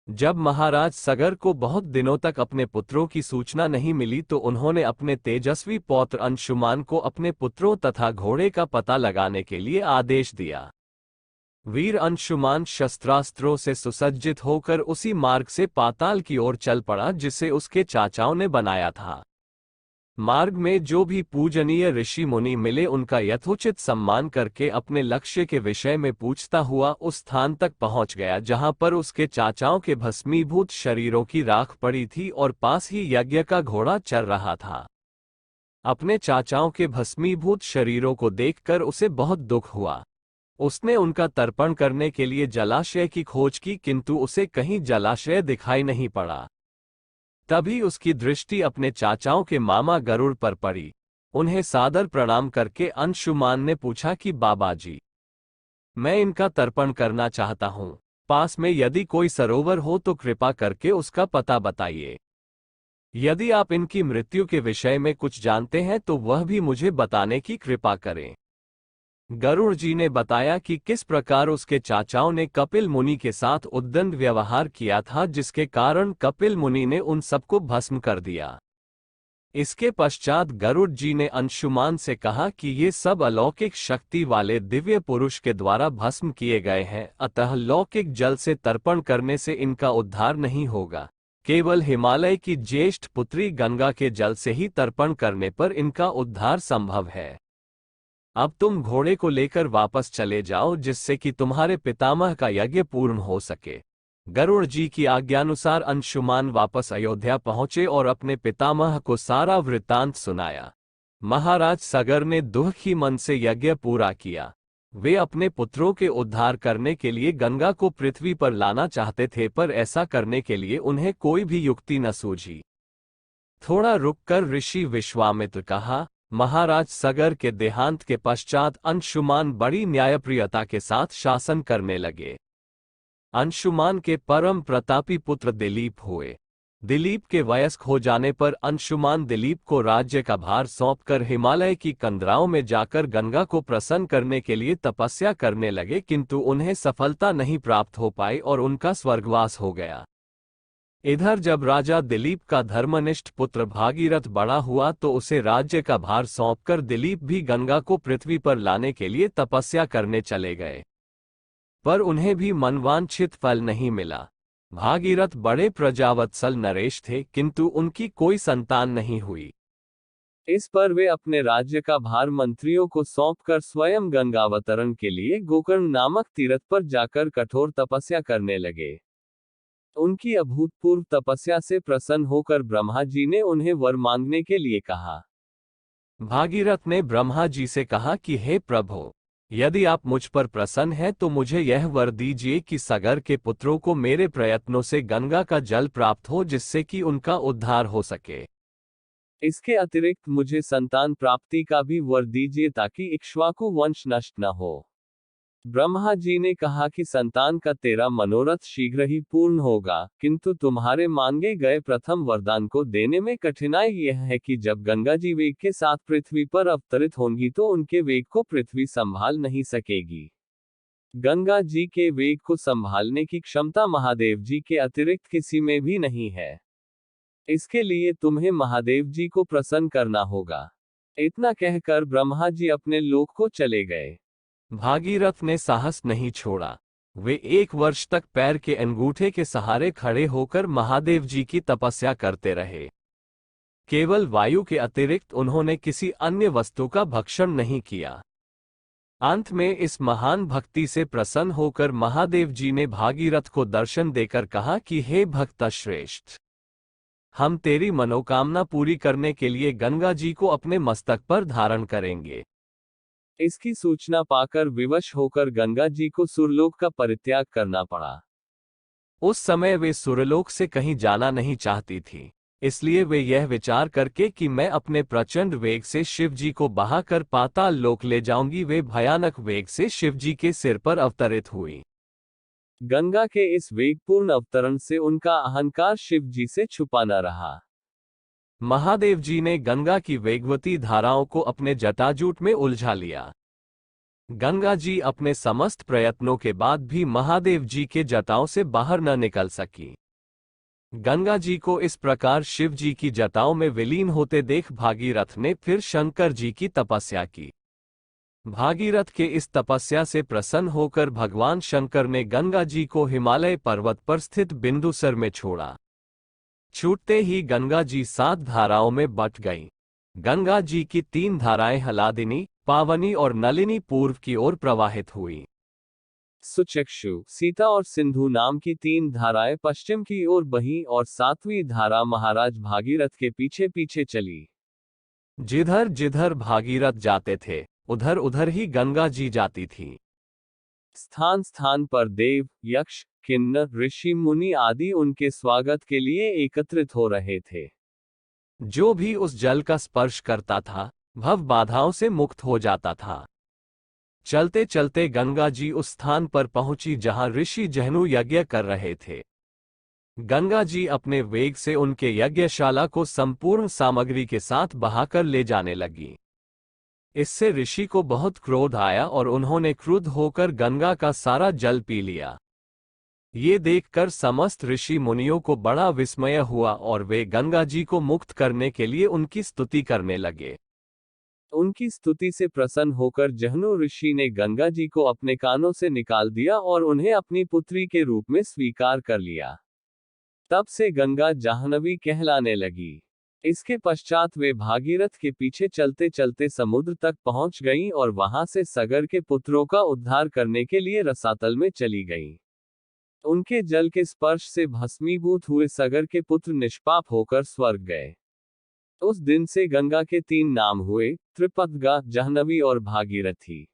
जब महाराज सगर को बहुत दिनों तक अपने पुत्रों की सूचना नहीं मिली तो उन्होंने अपने तेजस्वी पौत्र अंशुमान को अपने पुत्रों तथा घोड़े का पता लगाने के लिए आदेश दिया। वीर अंशुमान शस्त्रास्त्रों से सुसज्जित होकर उसी मार्ग से पाताल की ओर चल पड़ा जिसे उसके चाचाओं ने बनाया था। मार्ग में जो भी पूजनीय ऋषि मुनि मिले उनका यथोचित सम्मान करके अपने लक्ष्य के विषय में पूछता हुआ उस स्थान तक पहुंच गया जहां पर उसके चाचाओं के भस्मीभूत शरीरों की राख पड़ी थी और पास ही यज्ञ का घोड़ा चल रहा था। अपने चाचाओं के भस्मीभूत शरीरों को देखकर उसे बहुत दुख हुआ। उसने उनका तर्पण करने के लिए जलाशय की खोज की किंतु उसे कहीं जलाशय दिखाई नहीं पड़ा। तभी उसकी दृष्टि अपने चाचाओं के मामा गरुड़ पर पड़ी। उन्हें सादर प्रणाम करके अंशुमान ने पूछा कि बाबा जी, मैं इनका तर्पण करना चाहता हूँ। पास में यदि कोई सरोवर हो तो कृपा करके उसका पता बताइए। यदि आप इनकी मृत्यु के विषय में कुछ जानते हैं तो वह भी मुझे बताने की कृपा करें। गरुड़ जी ने बताया कि किस प्रकार उसके चाचाओं ने कपिल मुनि के साथ उद्दंड व्यवहार किया था जिसके कारण कपिल मुनि ने उन सबको भस्म कर दिया। इसके पश्चात गरुड़ जी ने अंशुमान से कहा कि ये सब अलौकिक शक्ति वाले दिव्य पुरुष के द्वारा भस्म किए गए हैं, अतः लौकिक जल से तर्पण करने से इनका उद्धार नहीं होगा। केवल हिमालय की ज्येष्ठ पुत्री गंगा के जल से ही तर्पण करने पर इनका उद्धार संभव है। अब तुम घोड़े को लेकर वापस चले जाओ जिससे कि तुम्हारे पितामह का यज्ञ पूर्ण हो सके। गरुड़ जी की आज्ञानुसार अंशुमान वापस अयोध्या पहुंचे और अपने पितामह को सारा वृत्तांत सुनाया। महाराज सगर ने दुखी मन से यज्ञ पूरा किया। वे अपने पुत्रों के उद्धार करने के लिए गंगा को पृथ्वी पर लाना चाहते थे पर ऐसा करने के लिए उन्हें कोई भी युक्ति न सूझी। थोड़ा रुककर ऋषि विश्वामित्र कहा, महाराज सगर के देहांत के पश्चात अंशुमान बड़ी न्यायप्रियता के साथ शासन करने लगे। अंशुमान के परम प्रतापी पुत्र दिलीप हुए। दिलीप के वयस्क हो जाने पर अंशुमान दिलीप को राज्य का भार सौंपकर हिमालय की कंदराओं में जाकर गंगा को प्रसन्न करने के लिए तपस्या करने लगे किंतु उन्हें सफलता नहीं प्राप्त हो पाई और उनका स्वर्गवास हो गया। इधर जब राजा दिलीप का धर्मनिष्ठ पुत्र भागीरथ बड़ा हुआ तो उसे राज्य का भार सौंपकर दिलीप भी गंगा को पृथ्वी पर लाने के लिए तपस्या करने चले गए, पर उन्हें भी मनवांछित फल नहीं मिला। भागीरथ बड़े प्रजावत्सल नरेश थे किंतु उनकी कोई संतान नहीं हुई। इस पर वे अपने राज्य का भार मंत्रियों को सौंपकर स्वयं गंगावतरण के लिए गोकर्ण नामक तीर्थ पर जाकर कठोर तपस्या करने लगे। उनकी अभूतपूर्व तपस्या से प्रसन्न होकर ब्रह्मा जी ने उन्हें वर मांगने के लिए कहा। भागीरथ ने ब्रह्मा जी से कहा कि हे प्रभु, यदि आप मुझ पर प्रसन्न हैं तो मुझे यह वर दीजिए कि सगर के पुत्रों को मेरे प्रयत्नों से गंगा का जल प्राप्त हो जिससे कि उनका उद्धार हो सके। इसके अतिरिक्त मुझे संतान प्राप्ति का भी वर दीजिए ताकि इक्ष्वाकु वंश नष्ट न हो। ब्रह्मा जी ने कहा कि संतान का तेरा मनोरथ शीघ्र ही पूर्ण होगा, किंतु तुम्हारे मांगे गए प्रथम वरदान को देने में कठिनाई यह है कि जब गंगा जी वेग के साथ पृथ्वी पर अवतरित होंगी तो उनके वेग को पृथ्वी संभाल नहीं सकेगी। गंगा जी के वेग को संभालने की क्षमता महादेव जी के अतिरिक्त किसी में भी नहीं है। इसके लिए तुम्हें महादेव जी को प्रसन्न करना होगा। इतना कहकर ब्रह्मा जी अपने लोक को चले गए। भागीरथ ने साहस नहीं छोड़ा। वे 1 वर्ष तक पैर के अंगूठे के सहारे खड़े होकर महादेव जी की तपस्या करते रहे। केवल वायु के अतिरिक्त उन्होंने किसी अन्य वस्तु का भक्षण नहीं किया। अंत में इस महान भक्ति से प्रसन्न होकर महादेव जी ने भागीरथ को दर्शन देकर कहा कि हे भक्त श्रेष्ठ, हम तेरी मनोकामना पूरी करने के लिए गंगा जी को अपने मस्तक पर धारण करेंगे। इसकी सूचना पाकर विवश होकर गंगा जी को सुरलोक का परित्याग करना पड़ा। उस समय वे सुरलोक से कहीं जाना नहीं चाहती थी, इसलिए वे यह विचार करके कि मैं अपने प्रचंड वेग से शिव जी को बहाकर पाताल लोक ले जाऊंगी, वे भयानक वेग से शिव जी के सिर पर अवतरित हुई। गंगा के इस वेगपूर्ण अवतरण से उनका अहंकार शिव जी से छुपा न रहा। महादेव जी ने गंगा की वेगवती धाराओं को अपने जटाजूट में उलझा लिया। गंगा जी अपने समस्त प्रयत्नों के बाद भी महादेव जी के जटाओं से बाहर न निकल सकी। गंगा जी को इस प्रकार शिव जी की जटाओं में विलीन होते देख भागीरथ ने फिर शंकर जी की तपस्या की। भागीरथ के इस तपस्या से प्रसन्न होकर भगवान शंकर ने गंगा जी को हिमालय पर्वत पर स्थित बिंदुसर में छोड़ा। छूटते ही गंगा जी 7 धाराओं में बट गईं। गंगा जी की 3 धाराएं हलादिनी, पावनी और नलिनी पूर्व की ओर प्रवाहित हुई। सुचक्षु, सीता और सिंधु नाम की 3 धाराएं पश्चिम की ओर बहीं और 7वीं धारा महाराज भागीरथ के पीछे पीछे चली। जिधर जिधर भागीरथ जाते थे उधर उधर ही गंगा जी जाती थी। स्थान स्थान पर देव, यक्ष, किन्नर, ऋषि मुनि आदि उनके स्वागत के लिए एकत्रित हो रहे थे। जो भी उस जल का स्पर्श करता था भव बाधाओं से मुक्त हो जाता था। चलते चलते गंगा जी उस स्थान पर पहुंची जहां ऋषि जहनु यज्ञ कर रहे थे। गंगा जी अपने वेग से उनके यज्ञशाला को संपूर्ण सामग्री के साथ बहाकर ले जाने लगी। इससे ऋषि को बहुत क्रोध आया और उन्होंने क्रुद्ध होकर गंगा का सारा जल पी लिया। ये देखकर समस्त ऋषि मुनियों को बड़ा विस्मय हुआ और वे गंगा जी को मुक्त करने के लिए उनकी स्तुति करने लगे। उनकी स्तुति से प्रसन्न होकर जहनु ऋषि ने गंगा जी को अपने कानों से निकाल दिया और उन्हें अपनी पुत्री के रूप में स्वीकार कर लिया। तब से गंगा जाह्नवी कहलाने लगी। इसके पश्चात वे भागीरथ के पीछे चलते चलते समुद्र तक पहुंच गईं और वहां से सगर के पुत्रों का उद्धार करने के लिए रसातल में चली गईं। उनके जल के स्पर्श से भस्मीभूत हुए सगर के पुत्र निष्पाप होकर स्वर्ग गए। उस दिन से गंगा के 3 नाम हुए, त्रिपदगा, जाह्नवी और भागीरथी।